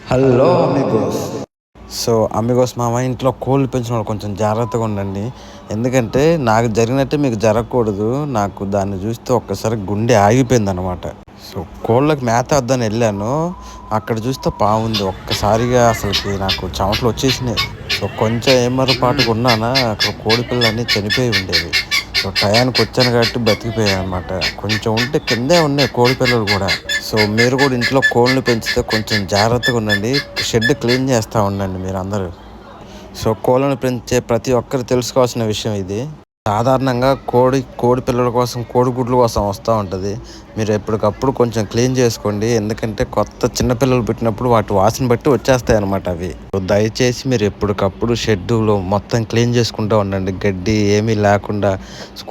Hello Amigos. So Amigos మా ఇంట్లో కోళ్ళు పెంచిన వాళ్ళు కొంచెం జాగ్రత్తగా ఉండండి. ఎందుకంటే నాకు జరిగినట్టే మీకు జరగకూడదు. నాకు దాన్ని చూస్తే ఒక్కసారి గుండె ఆగిపోయిందనమాట. సో కోళ్ళకి మేత వద్దని వెళ్ళాను. అక్కడ చూస్తే పావుంది. ఒక్కసారిగా అసలుకి నాకు చెమటలు వచ్చేసినాయి. సో కొంచెం ఏమరపాటుగా ఉన్నానా అక్కడ కోడి పిల్లలన్నీ చనిపోయి ఉండేవి. సో టయానికి వచ్చాను కాబట్టి బతికిపోయాయి అనమాట. కొంచెం ఉంటే కిందే ఉన్నాయి కోడి పిల్లలు కూడా. సో మీరు కూడా ఇంట్లో కోళ్ళని పెంచితే కొంచెం జాగ్రత్తగా ఉండండి. షెడ్ క్లీన్ చేస్తూ ఉండండి మీరు అందరూ. సో కోళ్ళను పెంచే ప్రతి ఒక్కరు తెలుసుకోవాల్సిన విషయం ఇది. సాధారణంగా కోడి పిల్లల కోసం కోడిగుడ్ల కోసం వస్తూ ఉంటుంది. మీరు ఎప్పటికప్పుడు కొంచెం క్లీన్ చేసుకోండి. ఎందుకంటే కొత్త చిన్నపిల్లలు పుట్టినప్పుడు వాటి వాసన బట్టి వచ్చేస్తాయి అనమాట అవి. దయచేసి మీరు ఎప్పటికప్పుడు షెడ్యూలో మొత్తం క్లీన్ చేసుకుంటూ ఉండండి. గడ్డి ఏమీ లేకుండా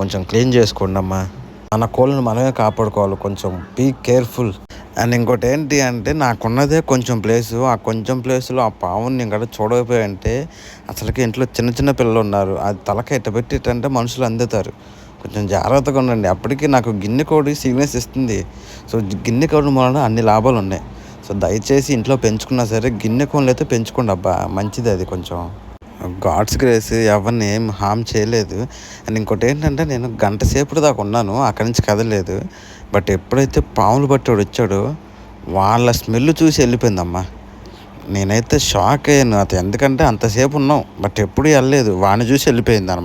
కొంచెం క్లీన్ చేసుకోండి అమ్మా. మన కోళ్ళను మనమే కాపాడుకోవాలి. కొంచెం బీ కేర్ఫుల్. అండ్ ఇంకోటి ఏంటి అంటే నాకున్నదే కొంచెం ప్లేసు. ఆ కొంచెం ప్లేస్లో ఆ పావుని నేను కూడా చూడకపోయాయంటే అసలుకి ఇంట్లో చిన్న చిన్న పిల్లలు ఉన్నారు. అది తలక ఎట్టబెట్టిటంటే మనుషులు అందుతారు. కొంచెం జాగ్రత్తగా ఉండండి. అప్పటికి నాకు గిన్నె కోడి సిగ్నెస్ ఇస్తుంది. సో గిన్నె కోడి వలన అన్ని లాభాలు ఉన్నాయి. సో దయచేసి ఇంట్లో పెంచుకున్నా సరే గిన్నె కోళ్ళు అయితే పెంచుకోండి అబ్బా, మంచిది అది. కొంచెం గాడ్స్ గ్రేస్ ఎవరిని ఏం హామ్ చేయలేదు. అండ్ ఇంకోటి ఏంటంటే నేను గంట సేపటి దాకా ఉన్నాను, అక్కడి నుంచి కదలేదు. బట్ ఎప్పుడైతే పాములు పట్టేవాడు వచ్చాడో వాళ్ళ స్మెల్ చూసి వెళ్ళిపోయిందమ్మా. నేనైతే షాక్ అయ్యాను. అది ఎందుకంటే అంతసేపు ఉన్నాం బట్ ఎప్పుడు వెళ్ళలేదు, వాడిని చూసి వెళ్ళిపోయింది అనమాట.